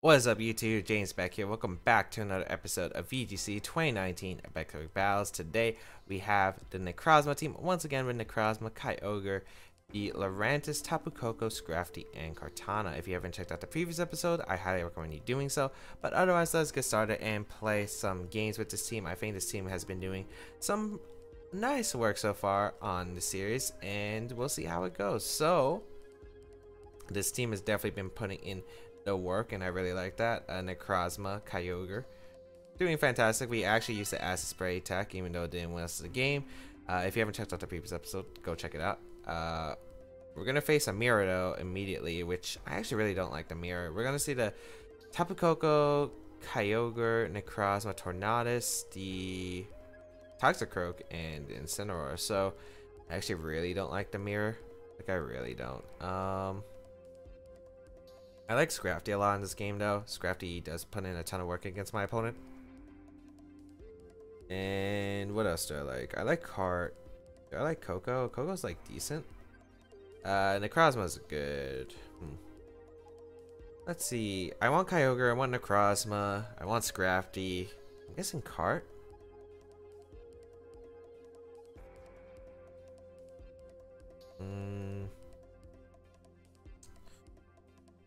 What is up, YouTube? James Baek here. Welcome back to another episode of VGC 2019 Baek Battles. Today we have the Necrozma team once again with Necrozma, Kyogre, the Lurantis, Tapu Koko, Scrafty, and Kartana. If you haven't checked out the previous episode, I highly recommend you doing so. But otherwise, let's get started and play some games with this team. I think this team has been doing some nice work so far on the series, and we'll see how it goes. So this team has definitely been putting in the work, and I really like that. Necrozma, Kyogre, doing fantastic. We actually used the acid spray attack, even though it didn't win us the game. If you haven't checked out the previous episode, go check it out. We're gonna face a mirror though immediately, which I actually really don't like the mirror. We're gonna see the Tapu Koko, Kyogre, Necrozma, Tornadus, the Toxicroak, and Incineroar. So I actually really don't like the mirror. Like, I really don't. I like Scrafty a lot in this game though. Scrafty does put in a ton of work against my opponent. And what else do I like? I like Cart. Do I like Coco? Coco's like decent. Necrozma's good. Let's see. I want Kyogre, I want Necrozma, I want Scrafty. I'm guessing Cart.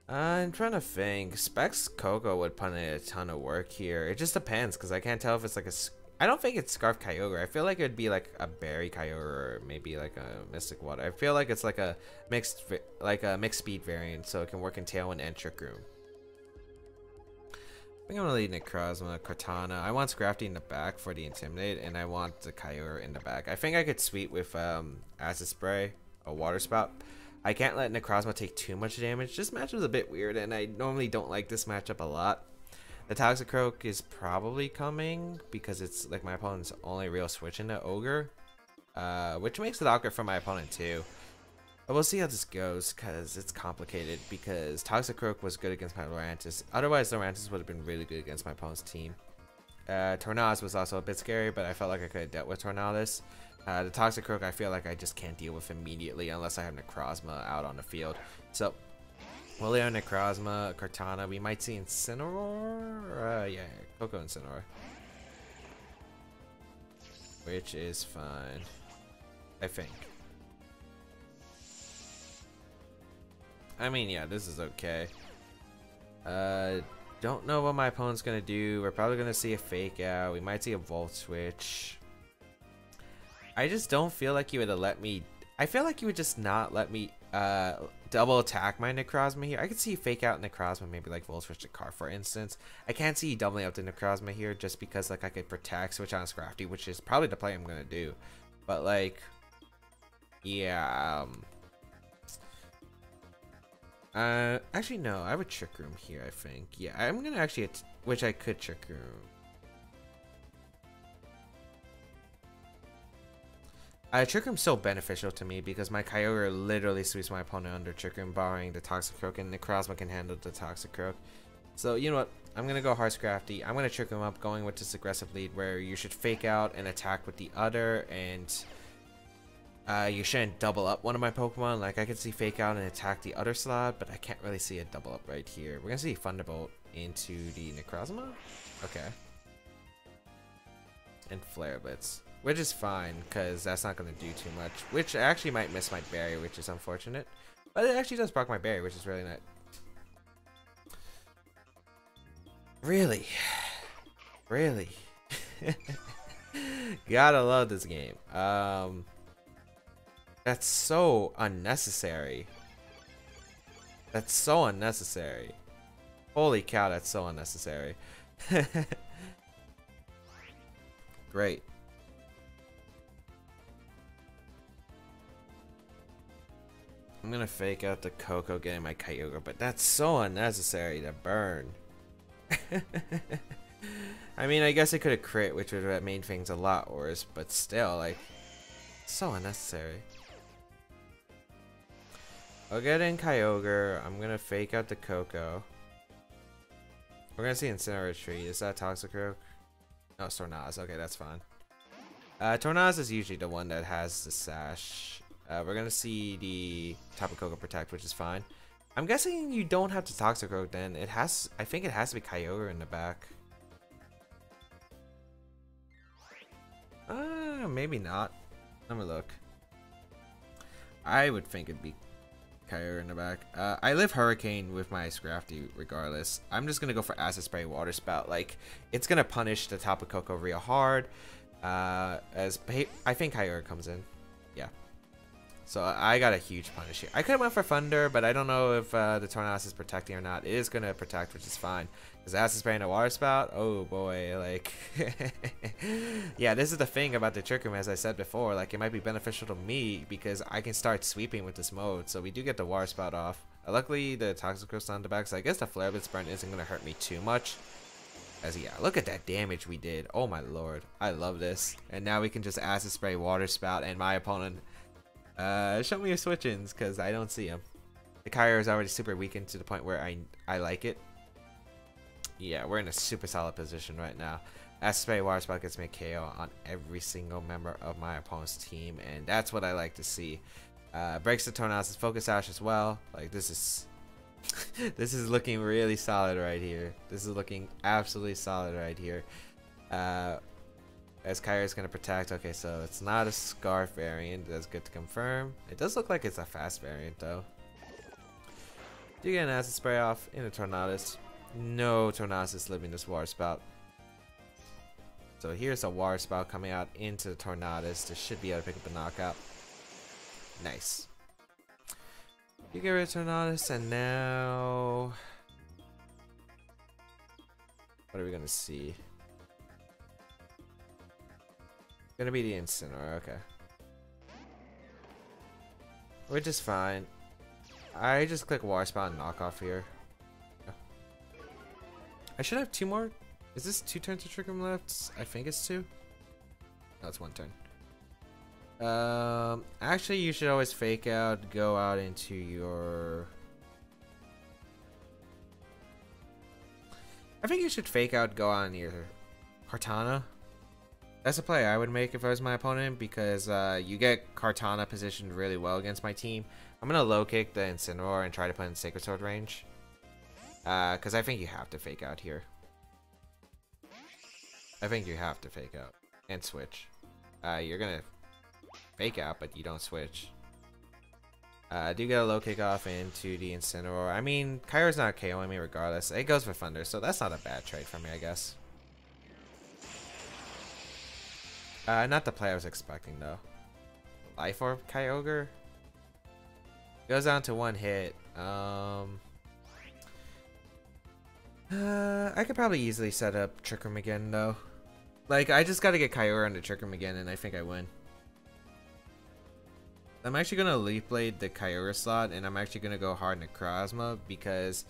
I'm trying to think. Specs Coco would put in a ton of work here. It just depends, because I can't tell if it's like a... I don't think it's Scarf Kyogre. I feel like it would be like a Berry Kyogre, or maybe like a Mystic Water. I feel like it's like a mixed speed variant, so it can work in Tailwind and Trick Room. I think I'm gonna lead Necrozma, Kartana. I want Scrafty in the back for the Intimidate, and I want the Kyogre in the back. I think I could sweep with Acid Spray, a Water Spout. I can't let Necrozma take too much damage. This matchup is a bit weird, and I normally don't like this matchup a lot. The Toxicroak is probably coming because it's like my opponent's only real switch into Ogre, which makes it awkward for my opponent too. But we'll see how this goes, because it's complicated, because Toxicroak was good against my Lurantis. Otherwise, Lurantis would have been really good against my opponent's team. Tornadus was also a bit scary, but I felt like I could have dealt with Tornadus. The Toxicroak, I feel like I just can't deal with immediately unless I have Necrozma out on the field. So, we'll lay on Necrozma, Kartana. We might see Incineroar. Yeah, Coco Incineroar. Which is fine, I think. I mean, yeah, this is okay. Don't know what my opponent's gonna do. We're probably gonna see a fake out. We might see a Volt Switch. I just don't feel like he would have let me... I feel like he would just not let me double attack my Necrozma here. I could see fake out Necrozma, maybe like Volt Switch to Car, for instance. I can't see doubling up the Necrozma here just because like I could protect, switch on Scrafty, which is probably the play I'm going to do. But like, yeah. Actually, no, I would Trick Room here, I think. Yeah, I'm going to actually, which I could Trick Room. Trick Room's so beneficial to me because my Kyogre literally sweeps my opponent under Trick Room, barring the Toxicroak, and Necrozma can handle the Toxicroak. So, you know what? I'm going to go hard Scrafty. I'm going to Trick Room up, going with this aggressive lead where you should fake out and attack with the other, and you shouldn't double up one of my Pokemon. Like, I can see fake out and attack the other slot, but I can't really see a double up right here. We're going to see Thunderbolt into the Necrozma. Okay. And Flare Blitz. Which is fine, because that's not going to do too much. Which actually might miss my berry, which is unfortunate. But it actually does proc my berry, which is really nice. Really? Really? Gotta love this game. That's so unnecessary. That's so unnecessary. Holy cow, that's so unnecessary. Great. I'm gonna fake out the Coco getting my Kyogre, but that's so unnecessary to burn. I mean, I guess I could have crit, which would have made things a lot worse, but still, like, so unnecessary. I'll get in Kyogre. I'm gonna fake out the Coco. We're gonna see Incineroar Retreat. Is that Toxicroak? No, it's Tornadus. Okay, that's fine. Tornadus is usually the one that has the Sash. We're gonna see the Tapu Koko Protect, which is fine. I'm guessing you don't have to Toxicroak then. It has, I think it has to be Kyogre in the back. Maybe not. Let me look. I would think it'd be Kyogre in the back. I live Hurricane with my Scrafty regardless. I'm just gonna go for Acid Spray Water Spout. Like, it's gonna punish the Tapu Koko real hard. I think Kyogre comes in. Yeah. So I got a huge punish here. I could have went for Thunder, but I don't know if the Tornadus is protecting or not. It is gonna protect, which is fine. Because Acid Spray and a Water Spout, oh boy, like yeah, this is the thing about the Trick Room, as I said before. Like, it might be beneficial to me because I can start sweeping with this mode. So we do get the Water Spout off. Luckily, the Toxicroak's on the back, so I guess the Flare Blitz burn isn't gonna hurt me too much. As yeah, look at that damage we did. Oh my lord, I love this. And now we can just Acid Spray, Water Spout, and my opponent. Show me your switch-ins, because I don't see them. The Kyogre is already super weakened to the point where I like it. Yeah, we're in a super solid position right now. Acid Spray Water Spout gets me a KO on every single member of my opponent's team, and that's what I like to see. Breaks the Tornadus' Focus Sash as well. Like, this is this is looking really solid right here. This is looking absolutely solid right here. As Kyogre is going to protect. Okay, so it's not a Scarf variant. That's good to confirm. It does look like it's a fast variant, though. Do you get an Acid Spray off in a Tornadus? No Tornadus is living this Water Spout. So here's a Water Spout coming out into the Tornadus. This should be able to pick up a knockout. Nice. You get rid of Tornadus, and now what are we gonna see? Gonna be the Incineroar, okay. Which is fine. I just click Water Spout and knock off here. I should have 2 more. Is this 2 turns to Trick Room left? I think it's 2. No, it's 1 turn. Actually, you should always fake out, go out into your... I think you should fake out, go on your Kartana. That's a play I would make if I was my opponent, because you get Kartana positioned really well against my team. I'm gonna low kick the Incineroar and try to put in Sacred Sword range. Because I think you have to fake out here. I think you have to fake out and switch. You're gonna fake out, but you don't switch. I do get a low kick off into the Incineroar. I mean, Kyogre's not KOing me regardless. It goes for Thunder, so that's not a bad trade for me, I guess. Not the play I was expecting, though. Life Orb Kyogre? Goes down to 1 hit. I could probably easily set up Trick Room again, though. Like, I just gotta get Kyogre on the Trick Room again, and I think I win. I'm actually gonna Leaf Blade the Kyogre slot, and I'm actually gonna go hard Necrozma, because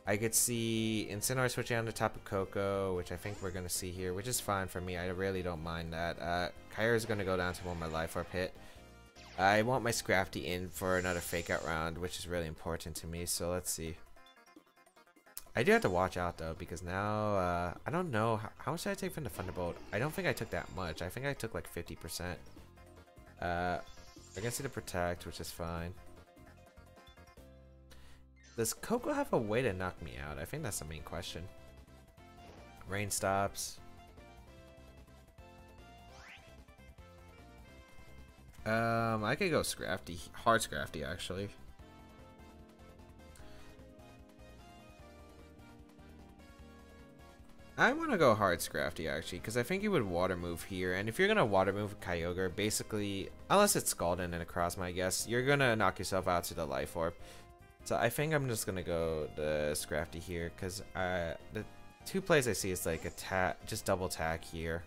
I could see Incineroar switching on the Tapu Koko, which I think we're gonna see here, which is fine for me. I really don't mind that. Kyogre is gonna go down to 1 my Life Orb hit. I want my Scrafty in for another fake out round, which is really important to me, so let's see. I do have to watch out though, because now I don't know how much did I take from the Thunderbolt. I don't think I took that much. I think I took like 50%. I can see the Protect, which is fine. Does Koko have a way to knock me out? I think that's the main question. Rain stops. I could go Scrafty, hard Scrafty actually. I want to go hard Scrafty actually, because I think you would water move here, and if you're gonna water move Kyogre, basically, unless it's Scalding and a Necrozma, I guess, you're gonna knock yourself out to the Life Orb. So I think I'm just gonna go the Scrafty here, because the 2 plays I see is like attack, just double attack here.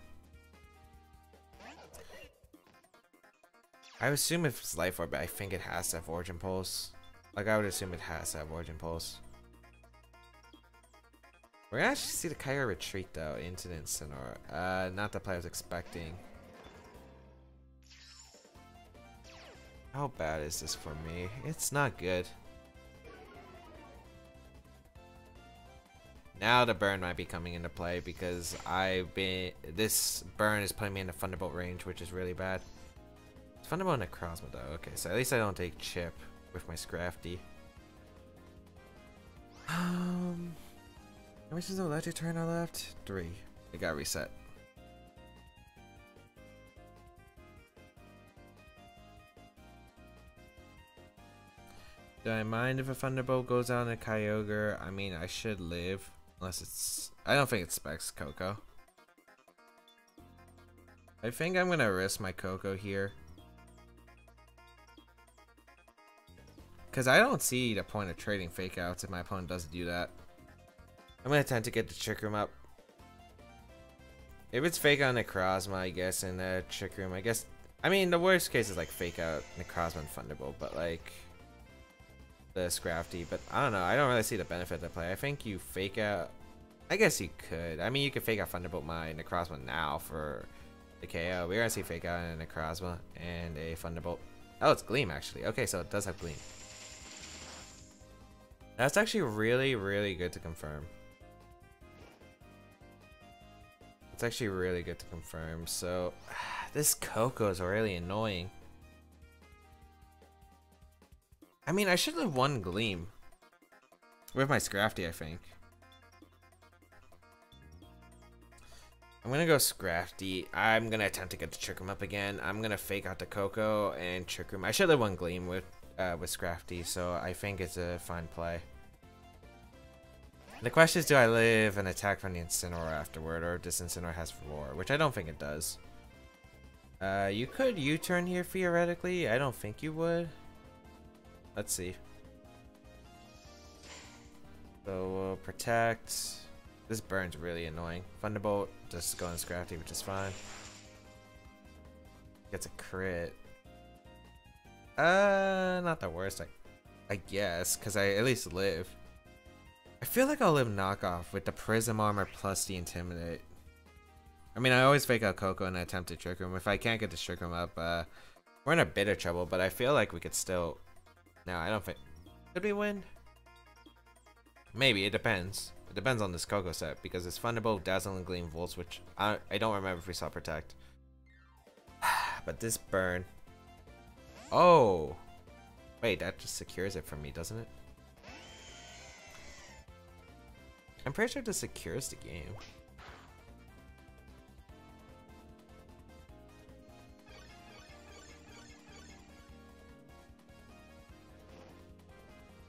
I would assume if it's Life Orb, I think it has to have Origin Pulse. Like, I would assume it has to have Origin Pulse. We're gonna actually see the Kyogre retreat though into the Incineroar. Not the play I was expecting. How bad is this for me? It's not good. Now the burn might be coming into play because this burn is putting me in the Thunderbolt range, which is really bad. Thunderbolt and Necrozma though. Okay, so at least I don't take chip with my Scrafty. How much is the electric turn I left? 3. It got reset. Do I mind if a Thunderbolt goes down to Kyogre? I mean, I should live. Unless it's... I don't think it specs Coco. I think I'm gonna risk my Coco here. Because I don't see the point of trading Fake Outs if my opponent doesn't do that. I'm gonna attempt to get the Trick Room up. If it's Fake Out Necrozma, I guess, in the Trick Room, I guess... I mean, the worst case is like Fake Out Necrozma and Thunderbolt, but like... the Scrafty, but I don't know. I don't really see the benefit of the play. I think you Fake Out... I guess you could. I mean, you could Fake Out Thunderbolt my Necrozma now for the KO. We're gonna see Fake Out a Necrozma and a Thunderbolt. Oh, it's Gleam, actually. Okay, so it does have Gleam. That's actually really, really good to confirm. It's actually really good to confirm. So, this Coco is really annoying. I mean, I should have won Gleam. With my Scrafty, I think. I'm gonna go Scrafty. I'm gonna attempt to get the Trick Room up again. I'm gonna Fake Out the Coco and Trick Room. I should have won Gleam with Scrafty, so I think it's a fine play. The question is, do I live an attack from the Incineroar afterward, or if this Incineroar has Roar, which I don't think it does. You could U-turn here theoretically. I don't think you would. Let's see. So we'll protect. This burn's really annoying. Thunderbolt, just go on Scrafty, which is fine. Gets a crit. Not the worst, I guess, because I at least live. I feel like I'll live knockoff with the Prism Armor plus the Intimidate. I mean, I always Fake Out Coco and attempt to Trick Room. If I can't get the Trick Room up, we're in a bit of trouble, but I feel like we could still... No, I don't think... Could we win? Maybe, it depends. It depends on this Coco set, because it's Thunderbolt, Dazzling Gleam, Volt Switch. I don't remember if we saw Protect. But this burn... Oh! Wait, that just secures it for me, doesn't it? I'm pretty sure this secures the game.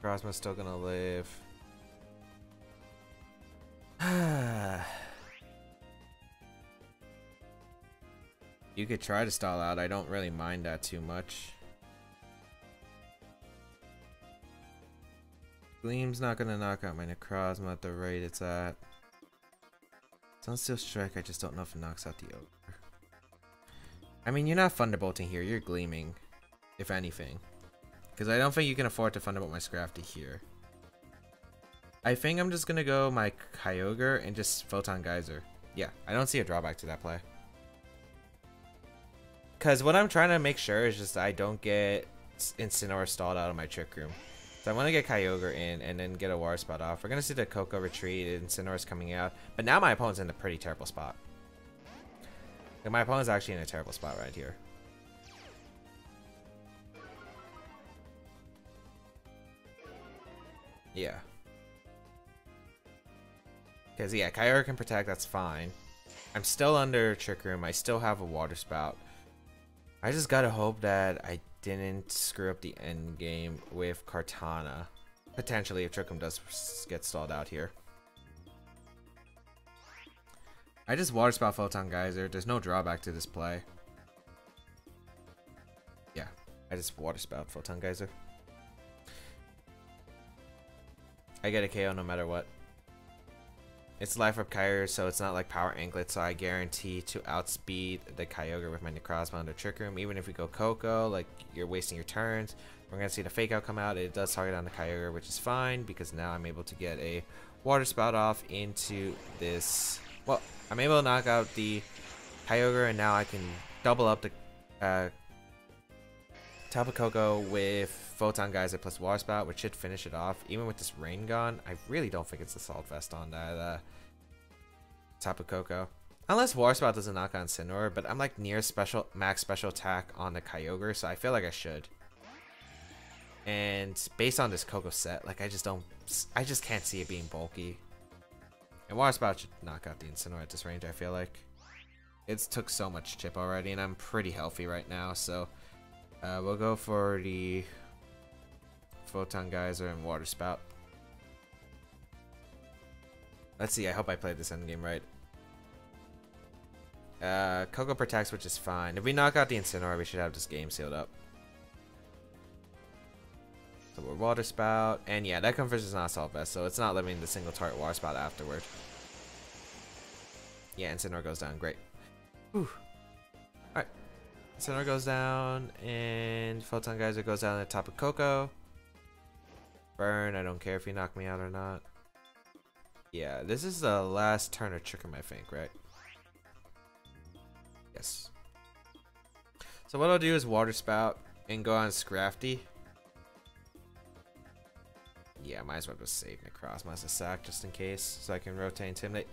Necrozma's still gonna live. You could try to stall out. I don't really mind that too much. Gleam's not gonna knock out my Necrozma at the rate it's at. Sunsteel Strike, I just don't know if it knocks out the Ogre. I mean, you're not Thunderbolting here, you're Gleaming, if anything. Because I don't think you can afford to Thunderbolt my Scrafty here. I think I'm just gonna go my Kyogre and just Photon Geyser. Yeah, I don't see a drawback to that play. Because what I'm trying to make sure is just I don't get Incineroar stalled out of my Trick Room. So I want to get Kyogre in and then get a Water Spout off. We're going to see the Coco retreat and Incineroar's coming out. But now my opponent's in a pretty terrible spot. Like, my opponent's actually in a terrible spot right here. Yeah. Because, yeah, Kyogre can protect, that's fine. I'm still under Trick Room. I still have a Water Spout. I just gotta hope that I didn't screw up the end game with Kartana. Potentially, if Trick Room does get stalled out here. I just Water Spout Photon Geyser. There's no drawback to this play. Yeah, I just Water Spout Photon Geyser. I get a KO no matter what. It's Life Up Kyogre, so it's not like Power Anklet, so I guarantee to outspeed the Kyogre with my Necrozma under Trick Room. Even if we go Coco, like, you're wasting your turns. We're going to see the Fake Out come out. It does target on the Kyogre, which is fine, because now I'm able to get a Water Spout off into this... Well, I'm able to knock out the Kyogre, and now I can double up the Tapu Koko with Photon Geyser plus Water Spout, which should finish it off. Even with this Rain gone, I really don't think it's Assault Vest on that Tapu Koko. Unless Water Spout doesn't knock on Incineroar, but I'm like near max special attack on the Kyogre, so I feel like I should. And based on this Coco set, like I just can't see it being bulky. And Water Spout should knock out the Incineroar at this range, I feel like. It's took so much chip already, and I'm pretty healthy right now, so we'll go for the Photon Geyser and Water Spout. Let's see, I hope I played this endgame right. Coco protects, which is fine. If we knock out the Incineroar, we should have this game sealed up. So we're Water Spout, and yeah, that conversion is not Assault Vest, so it's not limiting the single target Water Spout afterward. Yeah, Incineroar goes down, great. Whew. Alright, Incineroar goes down, and Photon Geyser goes down at the top of Coco. Burn, I don't care if you knock me out or not. Yeah, this is the last turn of Trick 'em, I think, right? Yes. So what I'll do is Water Spout and go on Scrafty. Yeah, might as well just save Necrozma as a sack just in case, so I can rotate Intimidate.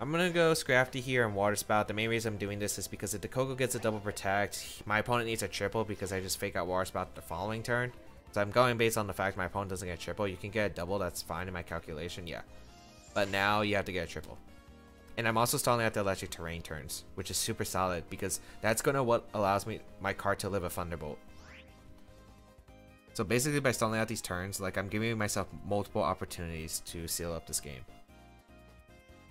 I'm gonna go Scrafty here and Water Spout. The main reason I'm doing this is because if the Coco gets a double protect, my opponent needs a triple because I just fake out Water Spout the following turn. So I'm going based on the fact my opponent doesn't get a triple. You can get a double, that's fine in my calculation, yeah. But now you have to get a triple. And I'm also stalling out the electric terrain turns, which is super solid because that's gonna what allows me my card to live a Thunderbolt. So basically by stalling out these turns, like I'm giving myself multiple opportunities to seal up this game.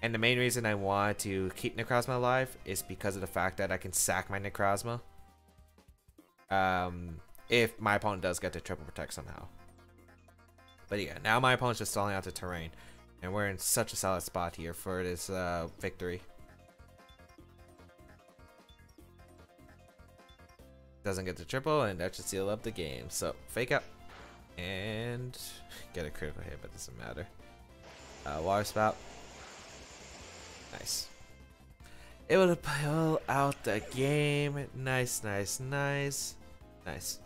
And the main reason I want to keep Necrozma alive is because of the fact that I can sack my Necrozma. If my opponent does get to triple protect somehow. But yeah, now my opponent's just stalling out the terrain. And we're in such a solid spot here for this victory. Doesn't get the triple, and that should seal up the game. So, fake out. And get a critical hit, but it doesn't matter. Water Spout. Nice. Able to pull out the game. Nice, nice, nice. Nice.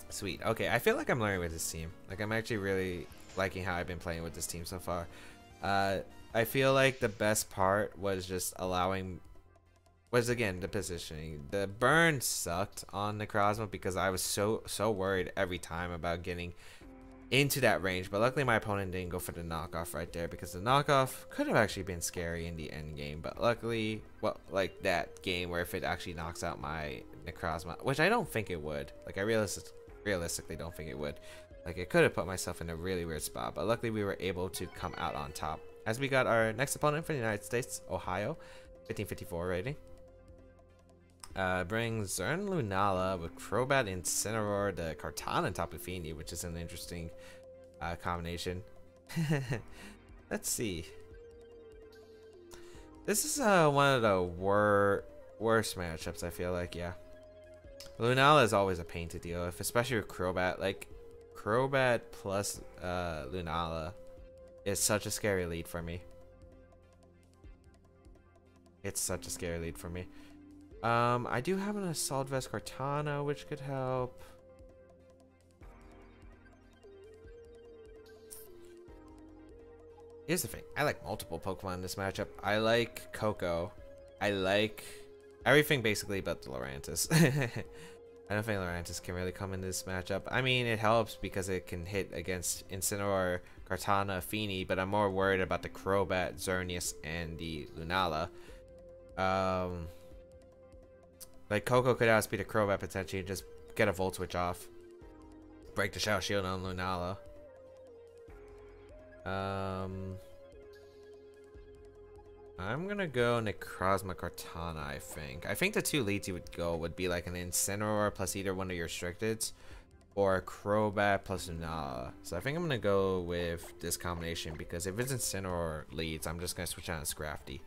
Sweet. Okay, I feel like I'm learning with this team. Like, I'm actually really liking how I've been playing with this team so far. I feel like the best part was just allowing... was again the positioning. The burn sucked on Necrozma because I was so worried every time about getting into that range, but luckily my opponent didn't go for the knockoff right there because the knockoff could have actually been scary in the end game, but luckily, well, like that game where if it actually knocks out my Necrozma, which I don't think it would, like I realistically don't think it would, like it could have put myself in a really weird spot, but luckily we were able to come out on top as we got our next opponent for the United States, Ohio, 1554 rating. Brings Zern Lunala with Crobat, Incineroar, the Kartana, and Tapu Fini, which is an interesting combination. Let's see. This is one of the worst matchups, I feel like, yeah. Lunala is always a pain to deal with, especially with Crobat. Like, Crobat plus Lunala is such a scary lead for me. It's such a scary lead for me. I do have an Assault Vest Kartana, which could help. Here's the thing. I like multiple Pokemon in this matchup. I like Coco. I like everything basically but the Lurantis. I don't think Lurantis can really come in this matchup. I mean, it helps because it can hit against Incineroar, Kartana, Fini, but I'm more worried about the Crobat, Xerneas, and the Lunala. Like, Coco could outspeed a Crobat potentially and just get a Volt Switch off. Break the Shadow Shield on Lunala. I'm gonna go Necrozma Kartana, I think. I think the two leads you would go would be like an Incineroar plus either one of your restricteds, or a Crobat plus Lunala. So I think I'm gonna go with this combination because if it's Incineroar leads, I'm just gonna switch on to Scrafty.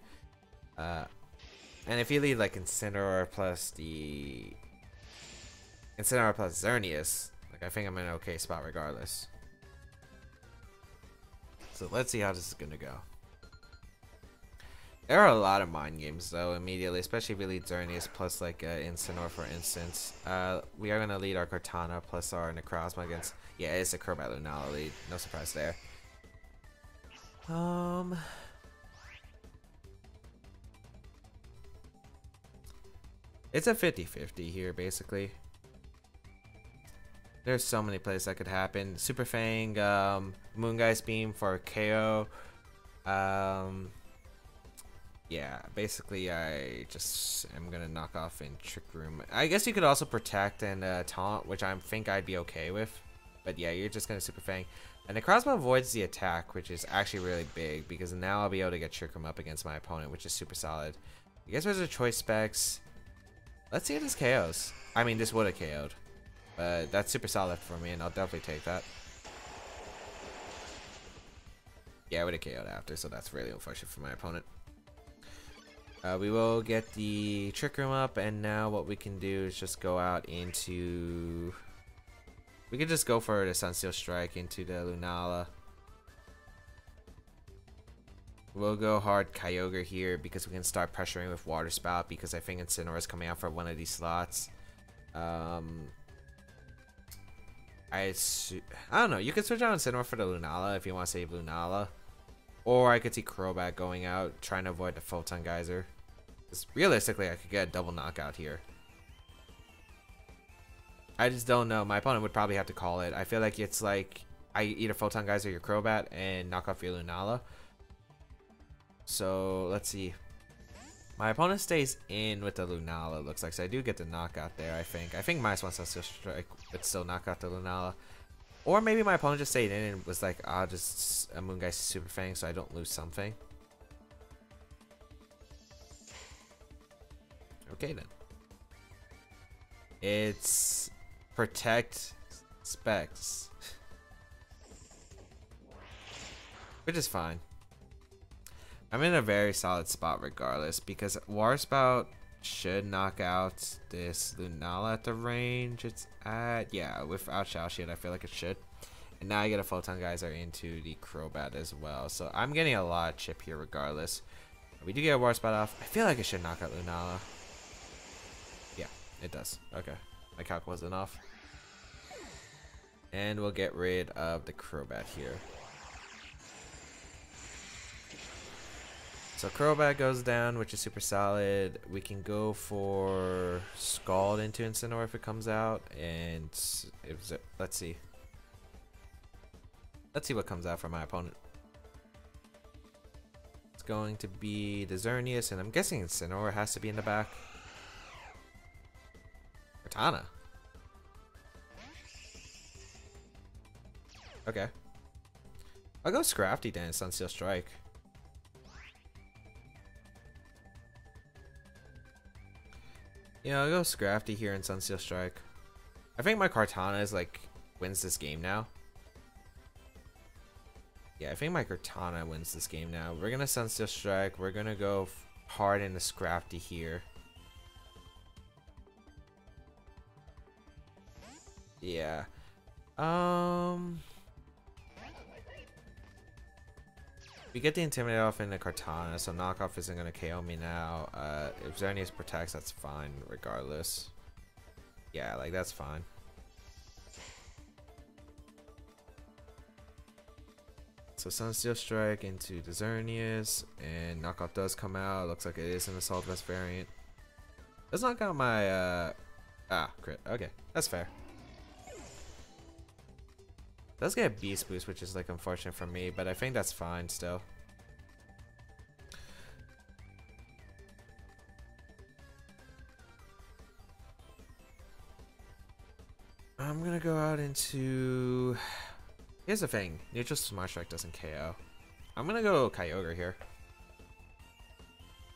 And if you lead like Incineroar plus Xerneas, like I think I'm in an okay spot regardless. So let's see how this is gonna go. There are a lot of mind games though immediately, especially if we lead Xerneas plus like Incineroar for instance. We are gonna lead our Kartana plus our Necrozma against, yeah, it's a Crobat Lunala lead, no surprise there. It's a 50-50 here, basically. There's so many plays that could happen. Super Fang, Moongeist Beam for KO. Yeah, basically I just am gonna knock off in Trick Room. I guess you could also protect and taunt, which I think I'd be okay with. But yeah, you're just gonna Super Fang. And Necrozma avoids the attack, which is actually really big because now I'll be able to get Trick Room up against my opponent, which is super solid. I guess there's a choice specs. Let's see if this KOs. I mean, this would have KO'd. But that's super solid for me, and I'll definitely take that. Yeah, I would have KO'd after, so that's really unfortunate for my opponent. We will get the Trick Room up, and now what we can do is just go out into... We could just go for the Sunsteel Strike into the Lunala. We'll go hard Kyogre here because we can start pressuring with Water Spout because I think Incineroar is coming out for one of these slots. I don't know. You could switch out Incineroar for the Lunala if you want to save Lunala. Or I could see Crobat going out, trying to avoid the Photon Geyser. Because realistically, I could get a double knockout here. I just don't know. My opponent would probably have to call it. I feel like it's like I either Photon Geyser your Crobat and knock off your Lunala. So let's see. My opponent stays in with the Lunala, looks like. So I do get the knockout there, I think. I think -1 Sunsteel Strike would still knock out the Lunala. Or maybe my opponent just stayed in and was like, I'll just a Moongeist Super Fang so I don't lose something. Okay then. It's Protect Specs. Which is fine. I'm in a very solid spot regardless because Water Spout should knock out this Lunala at the range it's at. Yeah, without Shell Shield, I feel like it should. And now I get a Photon Geyser into the Crobat as well. So I'm getting a lot of chip here regardless. We do get a Water Spout off. I feel like it should knock out Lunala. Yeah, it does. Okay. My calc wasn't off. And we'll get rid of the Crobat here. So Crobat goes down, which is super solid. We can go for Scald into Incineroar if it comes out, and let's see. Let's see what comes out from my opponent. It's going to be the Xerneas, and I'm guessing Incineroar has to be in the back. Katana. Okay. I'll go Scrafty then, Sunsteel Strike. Yeah, I'll go Scrafty here in Sunsteel Strike. I think my Kartana is like wins this game now. Yeah, I think my Kartana wins this game now. We're gonna Sunsteel Strike. We're gonna go hard into Scrafty here. Yeah. We get the Intimidate off in the Kartana, so knockoff isn't gonna KO me now. If Xerneas protects, that's fine regardless. Yeah, like that's fine. So Sunsteel Strike into the Xerneas, and knockoff does come out. Looks like it is an Assault Vest variant. Does knock out my crit. Okay, that's fair. Does get a Beast Boost, which is like unfortunate for me, but I think that's fine still. I'm gonna go out into... Here's the thing, Neutral Smart Strike doesn't KO. I'm gonna go Kyogre here.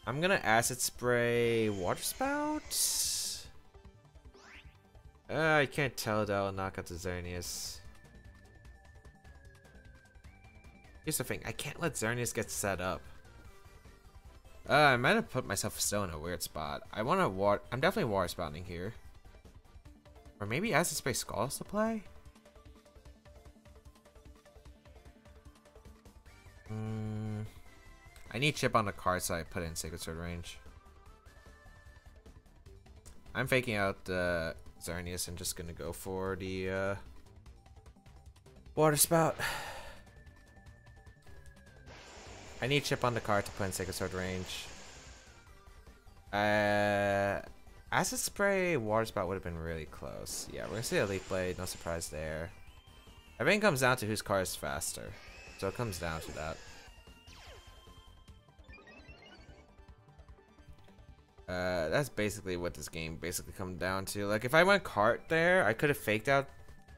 I'm gonna Acid Spray Water Spout? I can't tell though, I'll knock out the Xerneas. Here's the thing, I can't let Xerneas get set up. I might have put myself still in a weird spot. I'm definitely Water Spouting here. Or maybe Acid Spray Skulls to play? I need chip on the card, so I put it in Sacred Sword range. I'm faking out the Xerneas and just gonna go for the Water Spout. I need chip on the card to put in Sacred Sword range. Acid Spray, Water Spout would have been really close. Yeah, we're gonna see a Leaf Blade, no surprise there. Everything comes down to whose card is faster. So it comes down to that. That's basically what this game basically comes down to. Like, if I went Cart there, I could have faked out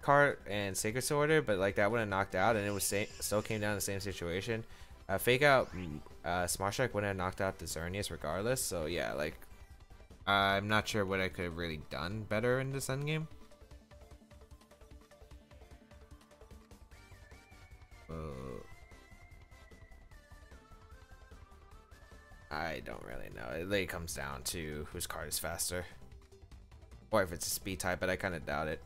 Cart and Sacred Sworder, but like that would have knocked out, and it was still came down to the same situation. Fake out Smart Strike wouldn't have knocked out the Xerneas regardless. So yeah, like I'm not sure what I could have really done better in this endgame. I don't really know. It really comes down to whose card is faster. Or if it's a speed type, but I kind of doubt it.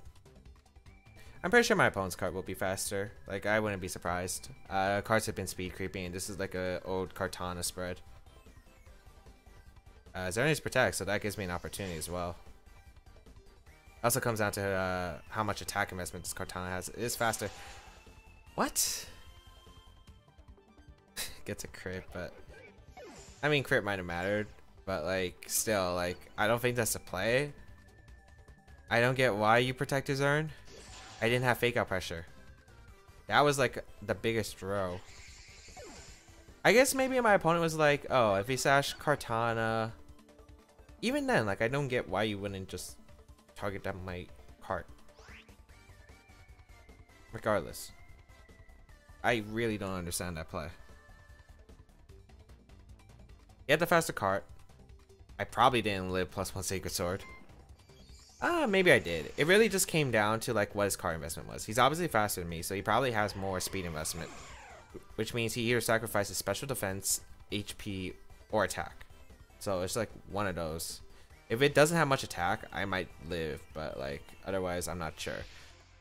I'm pretty sure my opponent's card will be faster. Like, I wouldn't be surprised. Cards have been speed creeping, and this is like a old Kartana spread. Xerneas Protect, so that gives me an opportunity as well. Also comes down to how much attack investment this Kartana has. It is faster. What? Gets a crit, but I mean, crit might have mattered, but like, still, like, I don't think that's the play. I don't get why you protect his Zern. I didn't have fake out pressure. That was like the biggest throw. I guess maybe my opponent was like, oh, if he sash Kartana. Even then, like, I don't get why you wouldn't just target down my cart. Regardless, I really don't understand that play. He had the faster cart. I probably didn't live +1 Sacred Sword. Maybe I did. It really just came down to like what his card investment was. He's obviously faster than me, so he probably has more speed investment, which means he either sacrifices special defense, HP, or attack. So it's like one of those. If it doesn't have much attack, I might live, but like otherwise, I'm not sure.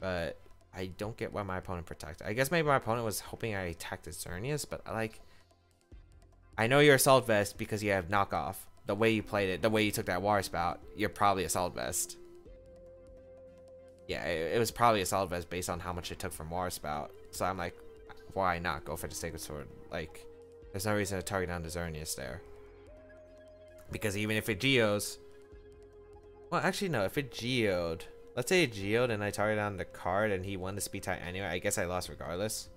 But I don't get why my opponent protected. I guess maybe my opponent was hoping I attacked the Xerneas, but like, I know you're Assault Vest because you have knockoff. The way you played it, the way you took that Water Spout, you're probably Assault Vest. Yeah, it was probably Assault Vest based on how much it took from Water Spout. So I'm like, why not go for the Sacred Sword? Like, there's no reason to target down the Xerneas there. Because even if it Geos... Well, actually, no. If it Geoed... Let's say it Geoed and I target down the card and he won the speed type anyway. I guess I lost regardless.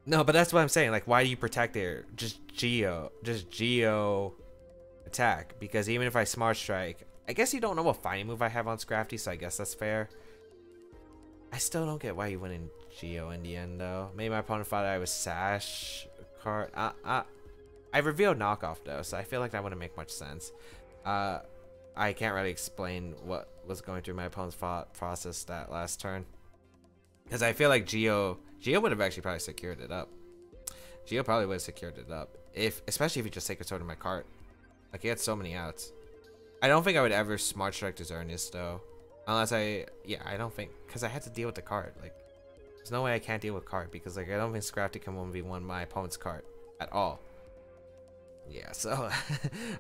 No, but that's what I'm saying. Like, why do you protect there? Just Geo attack. Because even if I Smart Strike... I guess you don't know what fighting move I have on Scrafty, so I guess that's fair. I still don't get why you went in Geo in the end, though. Maybe my opponent thought I was Sash card. I revealed knockoff, though, so I feel like that wouldn't make much sense. I can't really explain what was going through my opponent's thought process that last turn. Because I feel like Geo would have actually probably secured it up. Geo probably would have secured it up. Especially if you just Sacred Sword in my cart. Like, he had so many outs. I don't think I would ever Smart Strike to Xerneas, though. Unless I don't think, because I had to deal with the card. Like, there's no way I can't deal with card, because like I don't think Scrafty can 1v1 my opponent's card at all. Yeah, so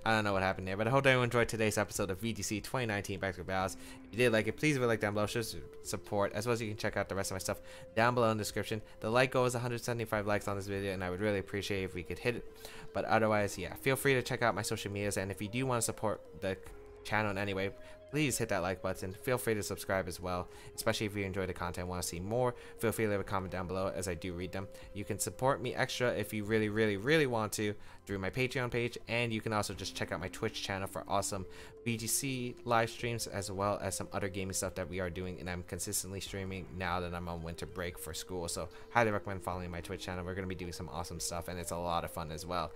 I don't know what happened there, but I hope everyone enjoyed today's episode of VGC 2019 Back Battles. If you did like it, please leave a like down below, show support, as well as you can check out the rest of my stuff down below in the description. The like goal is 175 likes on this video, and I would really appreciate if we could hit it. But otherwise, yeah, feel free to check out my social medias, and if you do want to support the channel in any way, please hit that like button. Feel free to subscribe as well, especially if you enjoy the content and want to see more. Feel free to leave a comment down below, as I do read them. You can support me extra if you really want to through my Patreon page, and you can also just check out my Twitch channel for awesome VGC live streams, as well as some other gaming stuff that we are doing, and I'm consistently streaming now that I'm on winter break for school. So highly recommend following my Twitch channel. We're going to be doing some awesome stuff, and it's a lot of fun as well.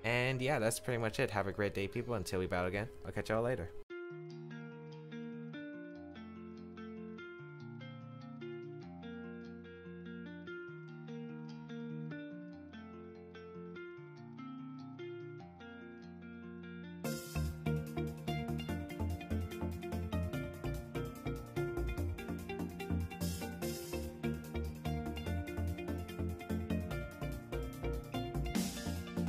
And yeah, that's pretty much it. Have a great day, people. Until we battle again, I'll catch y'all later.